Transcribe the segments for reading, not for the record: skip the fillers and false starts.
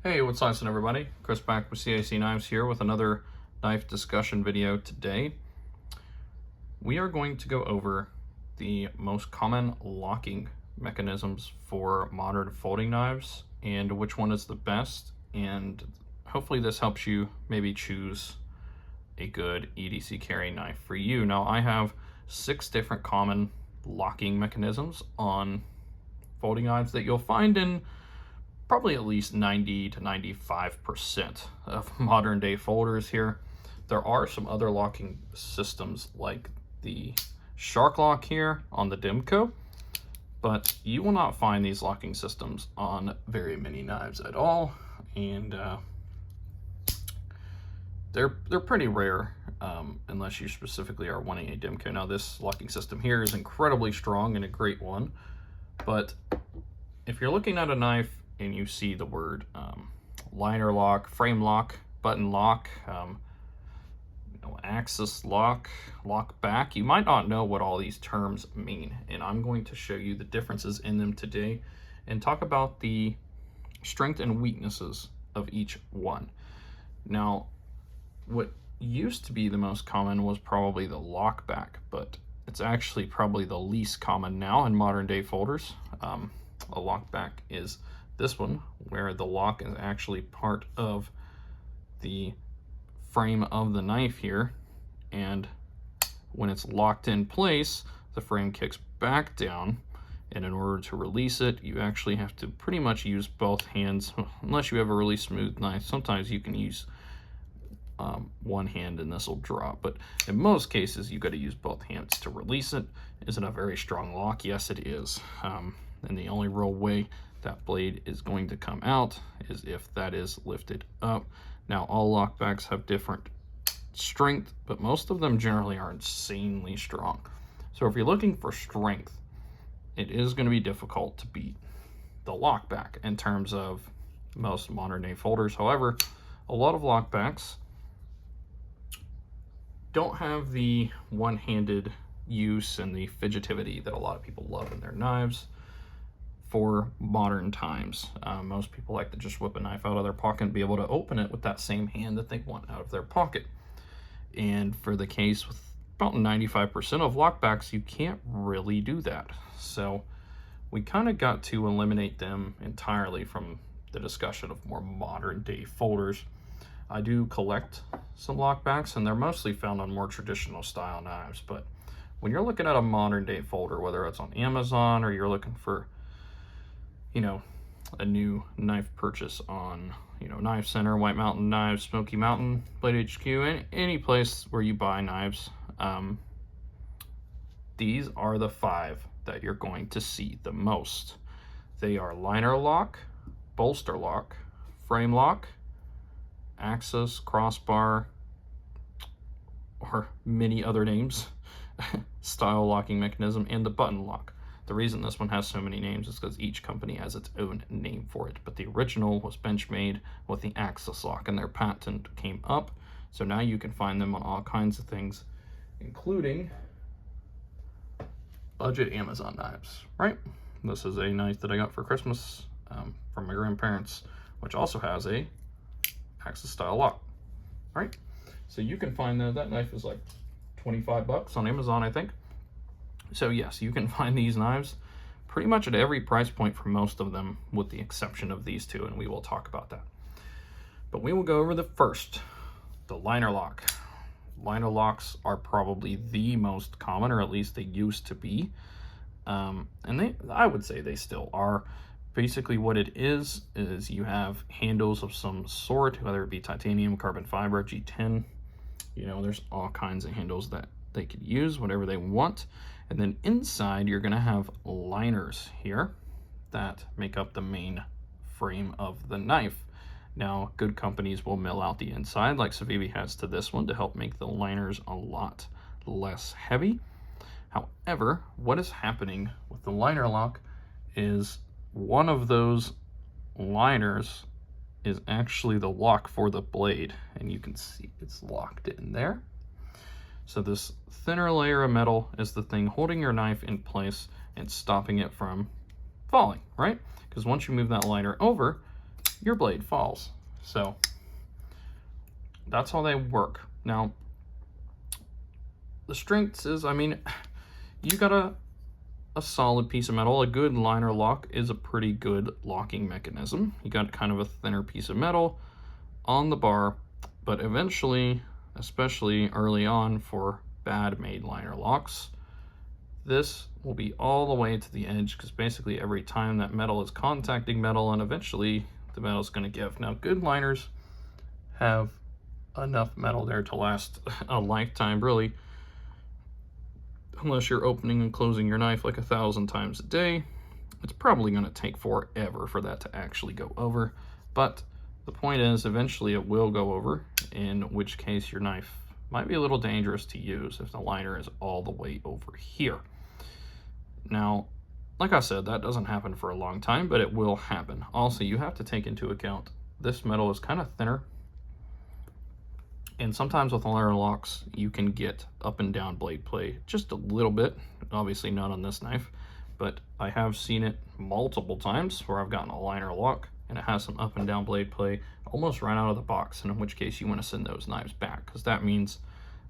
Hey, what's up, everybody? Chris back with CIC Knives here with another knife discussion video today. We are going to go over the most common locking mechanisms for modern folding knives and which one is the best, and hopefully this helps you maybe choose a good EDC carry knife for you. Now, I have 6 different common locking mechanisms on folding knives that you'll find in probably at least 90 to 95% of modern day folders here. There are some other locking systems like the Shark Lock here on the Demko, but you will not find these locking systems on very many knives at all, and they're pretty rare unless you specifically are wanting a Demko. Now, this locking system here is incredibly strong and a great one, but if you're looking at a knife and you see the word liner lock, frame lock, button lock, axis lock, lock back, you might not know what all these terms mean. And I'm going to show you the differences in them today and talk about the strength and weaknesses of each one. Now, what used to be the most common was probably the lock back, but it's actually probably the least common now in modern day folders. A lock back is this one, where the lock is actually part of the frame of the knife here, and when it's locked in place, the frame kicks back down, and in order to release it, you actually have to pretty much use both hands, unless you have a really smooth knife. Sometimes you can use one hand and this will drop, but in most cases you got to use both hands to release it. Is it a very strong lock? Yes, it is. And the only real way that blade is going to come out is if that is lifted up. Now, all lockbacks have different strength, but most of them generally are insanely strong. So if you're looking for strength, it is going to be difficult to beat the lockback in terms of most modern day folders. However, a lot of lockbacks don't have the one-handed use and the fidgetivity that a lot of people love in their knives for modern times. Most people like to just whip a knife out of their pocket and be able to open it with that same hand that they want out of their pocket. And for the case with about 95% of lockbacks, you can't really do that. So we kind of got to eliminate them entirely from the discussion of more modern day folders. I do collect some lockbacks, and they're mostly found on more traditional style knives. But when you're looking at a modern day folder, whether it's on Amazon or you're looking for a new knife purchase on, Knife Center, White Mountain Knives, Smoky Mountain, Blade HQ, any place where you buy knives, these are the 5 that you're going to see the most. They are liner lock, bolster lock, frame lock, axis, crossbar, or many other names, style locking mechanism, and the button lock. The reason this one has so many names is because each company has its own name for it, but the original was Benchmade with the axis lock, and their patent came up, so now you can find them on all kinds of things, including budget Amazon knives, right? This is a knife that I got for Christmas from my grandparents, which also has a axis style lock, right? So you can find that knife is like 25 bucks on Amazon, I think. So yes, you can find these knives pretty much at every price point for most of them, with the exception of these 2, and we will talk about that. But we will go over the first, the liner lock. Liner locks are probably the most common, or at least they used to be. And I would say they still are. Basically what it is you have handles of some sort, whether it be titanium, carbon fiber, G10. There's all kinds of handles that they could use, whatever they want. And then inside, you're going to have liners here that make up the main frame of the knife. Now, good companies will mill out the inside, like Civivi has to this one, to help make the liners a lot less heavy. However, what is happening with the liner lock is one of those liners is actually the lock for the blade, and you can see it's locked in there. So this thinner layer of metal is the thing holding your knife in place and stopping it from falling, right? Because once you move that liner over, your blade falls. So that's how they work. Now, the strengths is, I mean, you got a solid piece of metal. A good liner lock is a pretty good locking mechanism. You got kind of a thinner piece of metal on the bar, but eventually, especially early on for bad made liner locks, this will be all the way to the edge, because basically every time that metal is contacting metal, and eventually the metal is going to give. Now, good liners have enough metal there to last a lifetime, really, unless you're opening and closing your knife like 1,000 times a day. It's probably going to take forever for that to actually go over, but the point is eventually it will go over, in which case your knife might be a little dangerous to use if the liner is all the way over here. Now, like I said, that doesn't happen for a long time, but it will happen. Also, you have to take into account this metal is kind of thinner, and sometimes with liner locks you can get up and down blade play just a little bit. Obviously not on this knife, but I have seen it multiple times where I've gotten a liner lock and it has some up and down blade play almost right out of the box, and in which case you want to send those knives back, because that means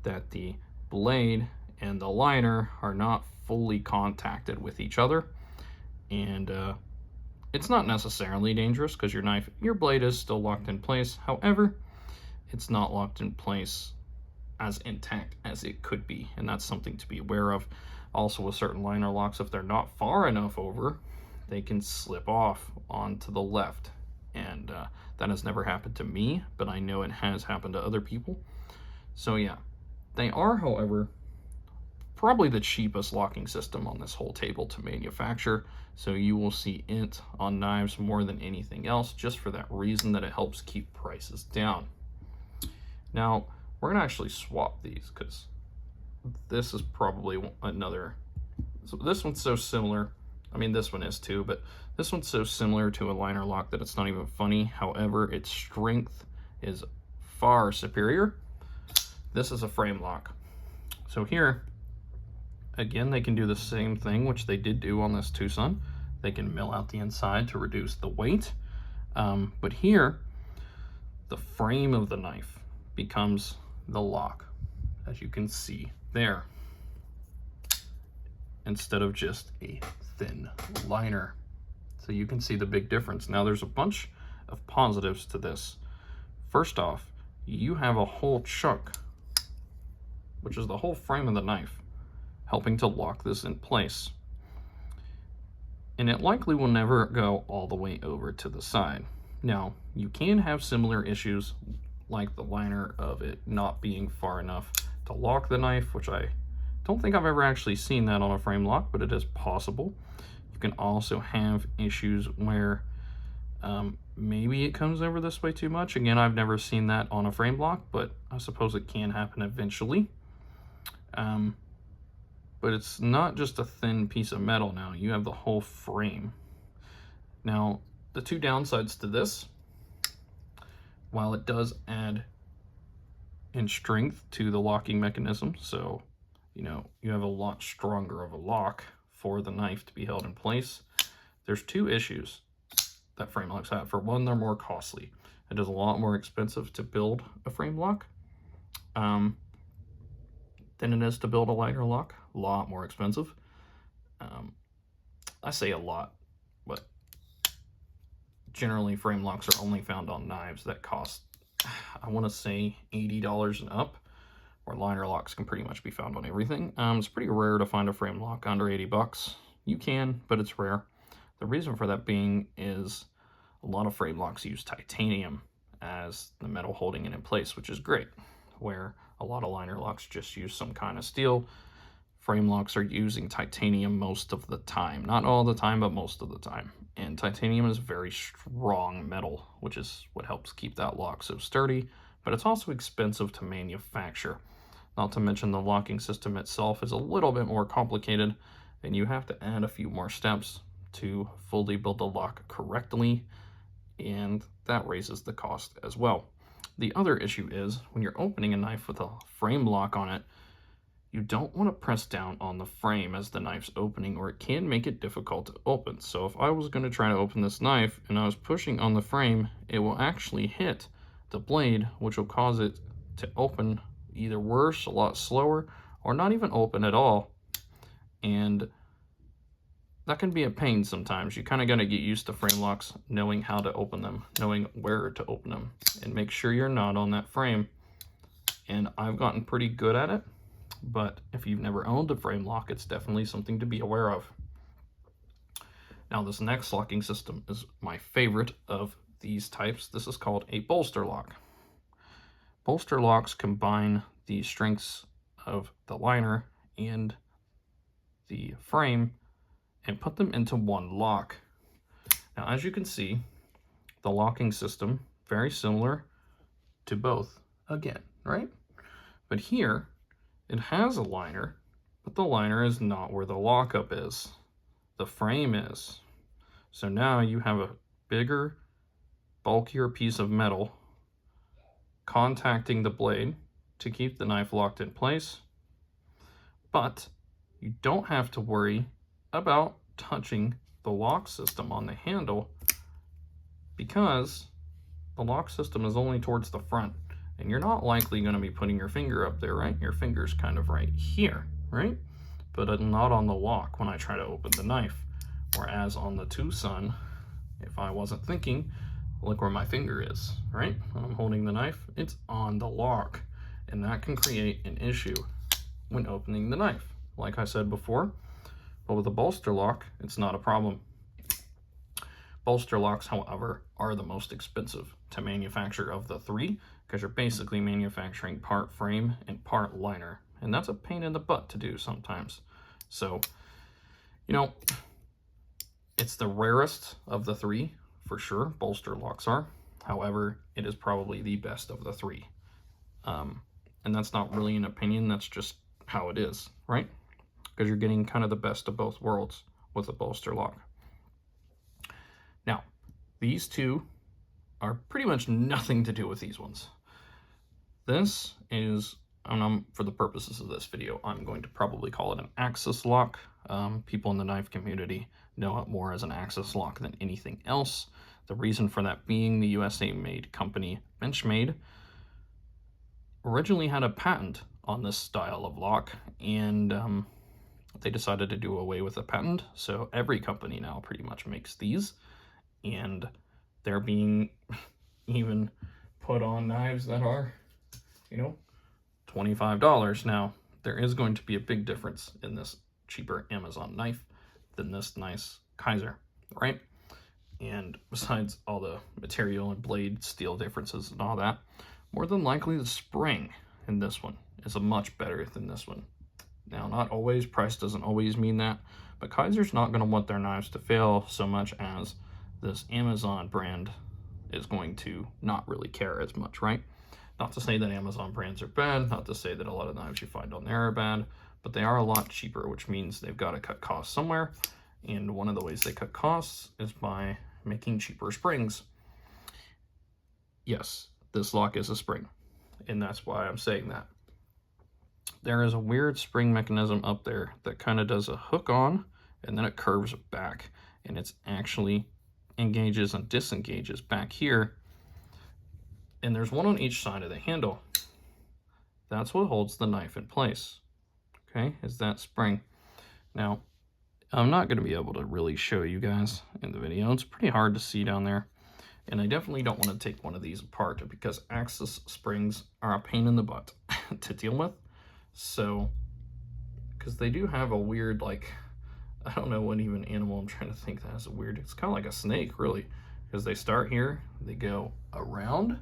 that the blade and the liner are not fully contacted with each other. And it's not necessarily dangerous, because your blade is still locked in place. However, it's not locked in place as intact as it could be, and that's something to be aware of. Also, with certain liner locks, if they're not far enough over, they can slip off onto the left, and that has never happened to me, but I know it has happened to other people. So yeah, they are, however, probably the cheapest locking system on this whole table to manufacture, so you will see it on knives more than anything else, just for that reason that it helps keep prices down. Now, we're going to actually swap these, because this is probably another... So this one's so similar. I mean, this one is too, but this one's so similar to a liner lock that it's not even funny. However, its strength is far superior. This is a frame lock. So here, again, they can do the same thing, which they did do on this Tucson. They can mill out the inside to reduce the weight. But here, the frame of the knife becomes the lock, as you can see there, instead of just a thin liner. So you can see the big difference. Now, there's a bunch of positives to this. First off, you have a whole chunk, which is the whole frame of the knife, helping to lock this in place. And it likely will never go all the way over to the side. Now, you can have similar issues like the liner of it not being far enough to lock the knife, which I don't think I've ever actually seen that on a frame lock, but it is possible. You can also have issues where maybe it comes over this way too much. Again, I've never seen that on a frame lock, but I suppose it can happen eventually. But it's not just a thin piece of metal now, you have the whole frame. Now, the two downsides to this, while it does add in strength to the locking mechanism, so you have a lot stronger of a lock for the knife to be held in place, there's two issues that frame locks have. For one, they're more costly. It is a lot more expensive to build a frame lock than it is to build a liner lock. A lot more expensive. I say a lot, but generally frame locks are only found on knives that cost, I want to say, $80 and up, where liner locks can pretty much be found on everything. It's pretty rare to find a frame lock under 80 bucks. You can, but it's rare. The reason for that being is a lot of frame locks use titanium as the metal holding it in place, which is great, where a lot of liner locks just use some kind of steel. Frame locks are using titanium most of the time. Not all the time, but most of the time. And titanium is very strong metal, which is what helps keep that lock so sturdy, but it's also expensive to manufacture. Not to mention the locking system itself is a little bit more complicated, and you have to add a few more steps to fully build the lock correctly, and that raises the cost as well. The other issue is when you're opening a knife with a frame lock on it, you don't want to press down on the frame as the knife's opening, or it can make it difficult to open. So if I was going to try to open this knife and I was pushing on the frame, it will actually hit the blade, which will cause it to open either worse, a lot slower, or not even open at all. And that can be a pain sometimes. You kind of got to get used to frame locks, knowing how to open them, knowing where to open them, and make sure you're not on that frame. And I've gotten pretty good at it, but if you've never owned a frame lock, it's definitely something to be aware of. Now, this next locking system is my favorite of these types. This is called a bolster lock. Bolster locks combine the strengths of the liner and the frame and put them into one lock. Now, as you can see, the locking system, very similar to both again, right? But here, it has a liner, but the liner is not where the lockup is. The frame is. So now you have a bigger, bulkier piece of metal contacting the blade to keep the knife locked in place, but you don't have to worry about touching the lock system on the handle because the lock system is only towards the front, and you're not likely going to be putting your finger up there, right? Your finger's kind of right here, right? But not on the lock when I try to open the knife. Whereas on the Tucson, if I wasn't thinking, look where my finger is, right? When I'm holding the knife, it's on the lock, and that can create an issue when opening the knife. Like I said before, but with a bolster lock, it's not a problem. Bolster locks, however, are the most expensive to manufacture of the three because you're basically manufacturing part frame and part liner, and that's a pain in the butt to do sometimes. So, you know, it's the rarest of the three, for sure, bolster locks are. However, it is probably the best of the three. And that's not really an opinion, that's just how it is, right? Because you're getting kind of the best of both worlds with a bolster lock. Now, these two are pretty much nothing to do with these ones. This is, for the purposes of this video, I'm going to probably call it an axis lock. People in the knife community know it more as an axis lock than anything else. The reason for that being the USA-made company Benchmade originally had a patent on this style of lock, and they decided to do away with the patent, so every company now pretty much makes these, and they're being even put on knives that are, you know, $25. Now, there is going to be a big difference in this cheaper Amazon knife than this nice Kizer, right? And besides all the material and blade steel differences and all that, more than likely the spring in this one is a much better than this one. Now, not always, price doesn't always mean that, but Kizer's not going to want their knives to fail so much as this Amazon brand is going to not really care as much, right? Not to say that Amazon brands are bad, not to say that a lot of knives you find on there are bad, but they are a lot cheaper, which means they've got to cut costs somewhere. And one of the ways they cut costs is by making cheaper springs. Yes, this lock is a spring, and that's why I'm saying that. There is a weird spring mechanism up there that kind of does a hook on, and then it curves back, and it's actually engages and disengages back here. And there's one on each side of the handle. That's what holds the knife in place, okay, is that spring. Now, I'm not going to be able to really show you guys in the video. It's pretty hard to see down there. And I definitely don't want to take one of these apart because axis springs are a pain in the butt to deal with. So, because they do have a weird, like, I don't know what even animal I'm trying to think that has a weird, it's kind of like a snake, really. Because they start here, they go around,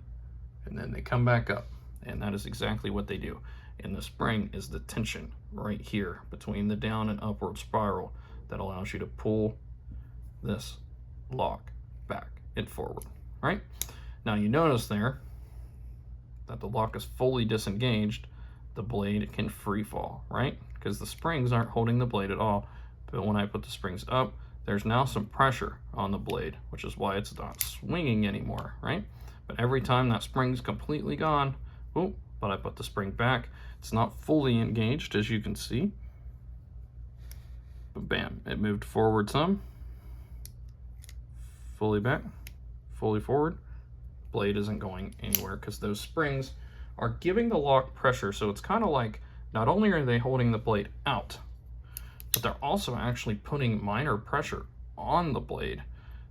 and then they come back up. And that is exactly what they do. And the spring is the tension right here between the down and upward spiral that allows you to pull this lock back and forward, right? Now you notice there that the lock is fully disengaged, the blade can free fall, right? Because the springs aren't holding the blade at all. But when I put the springs up, there's now some pressure on the blade, which is why it's not swinging anymore, right? But every time that spring's completely gone, boom, but I put the spring back. It's not fully engaged, as you can see. But bam, it moved forward some. Fully back, fully forward. Blade isn't going anywhere because those springs are giving the lock pressure. So it's kind of like, not only are they holding the blade out, but they're also actually putting minor pressure on the blade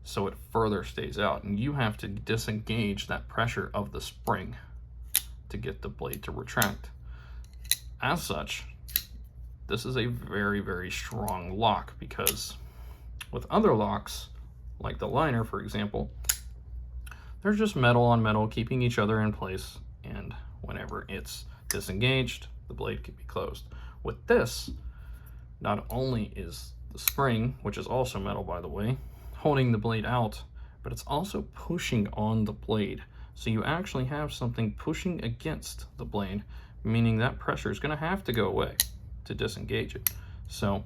so it further stays out. And you have to disengage that pressure of the spring to get the blade to retract. As such, this is a very, very strong lock, because with other locks, like the liner, for example, they're just metal on metal keeping each other in place, and whenever it's disengaged, the blade can be closed. With this, not only is the spring, which is also metal by the way, holding the blade out, but it's also pushing on the blade. So you actually have something pushing against the blade, meaning that pressure is going to have to go away to disengage it. So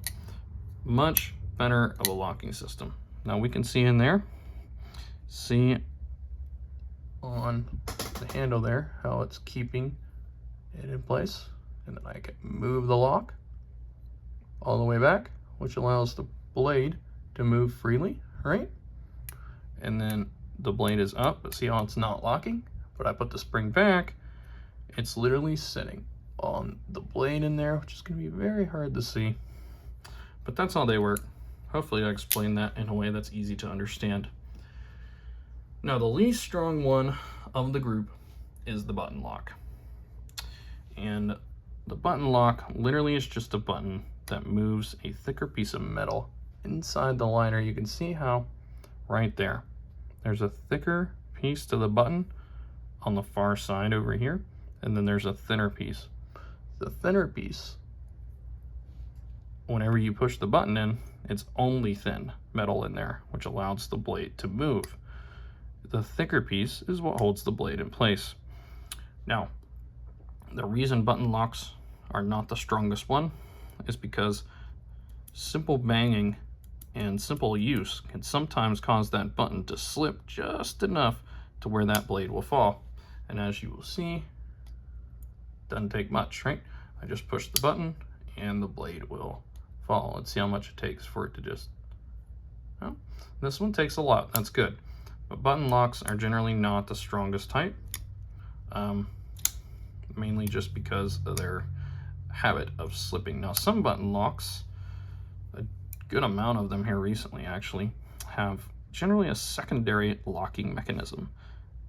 much better of a locking system. Now we can see in there, see on the handle there how it's keeping it in place, and then I can move the lock all the way back, which allows the blade to move freely, right? And then the blade is up, but see how it's not locking? But I put the spring back, it's literally sitting on the blade in there, which is going to be very hard to see. But that's how they work. Hopefully I explained that in a way that's easy to understand. Now the least strong one of the group is the button lock. And the button lock literally is just a button that moves a thicker piece of metal inside the liner. You can see how right there, there's a thicker piece to the button on the far side over here, and then there's a thinner piece. The thinner piece, whenever you push the button in, it's only thin metal in there, which allows the blade to move. The thicker piece is what holds the blade in place. Now, the reason button locks are not the strongest one is because simple banging and simple use can sometimes cause that button to slip just enough to where that blade will fall. And as you will see, doesn't take much, right? I just push the button and the blade will fall. Let's see how much it takes for it to just, well, this one takes a lot, that's good. But button locks are generally not the strongest type, mainly just because of their habit of slipping. Now some button locks, a good amount of them here recently actually, have generally a secondary locking mechanism.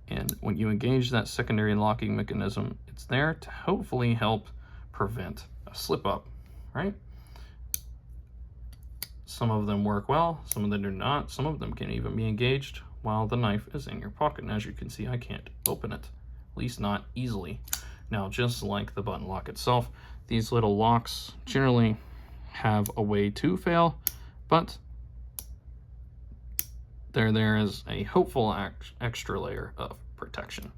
And when you engage that secondary locking mechanism, it's there to hopefully help prevent a slip up, right? Some of them work well, some of them do not. Some of them can even be engaged while the knife is in your pocket. And as you can see, I can't open it, at least not easily. Now, just like the button lock itself, these little locks generally have a way to fail, but they're there as a hopeful extra layer of protection.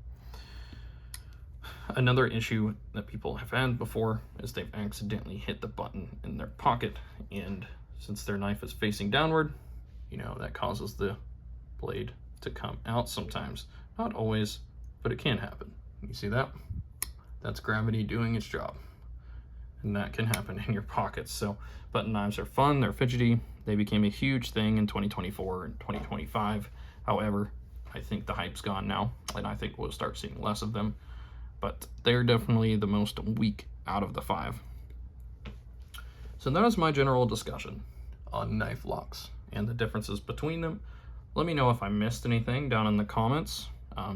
Another issue that people have had before is they've accidentally hit the button in their pocket, and since their knife is facing downward, you know, that causes the blade to come out sometimes. Not always, but it can happen. You see that? That's gravity doing its job. And that can happen in your pockets. So button knives are fun, they're fidgety. They became a huge thing in 2024 and 2025. However, I think the hype's gone now, and I think we'll start seeing less of them. But they're definitely the most weak out of the 5. So that is my general discussion on knife locks and the differences between them. Let me know if I missed anything down in the comments.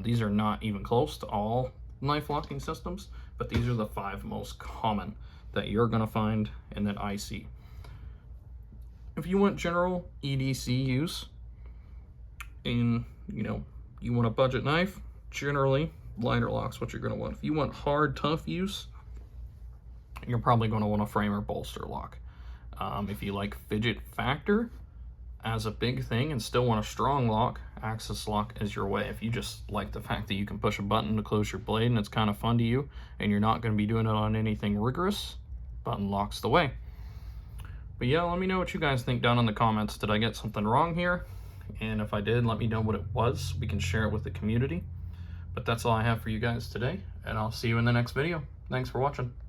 These are not even close to all knife locking systems, but these are the 5 most common that you're gonna find and that I see. If you want general EDC use and you want a budget knife, generally liner lock's what you're gonna want. If you want hard, tough use, you're probably gonna want a frame or bolster lock. If you like fidget factor as a big thing and still want a strong lock, Axis lock is your way. If you just like the fact that you can push a button to close your blade and it's kind of fun to you and you're not going to be doing it on anything rigorous, button lock's the way. But yeah, let me know what you guys think down in the comments. Did I get something wrong here? And if I did, let me know what it was so we can share it with the community. But that's all I have for you guys today. and I'll see you in the next video. Thanks for watching.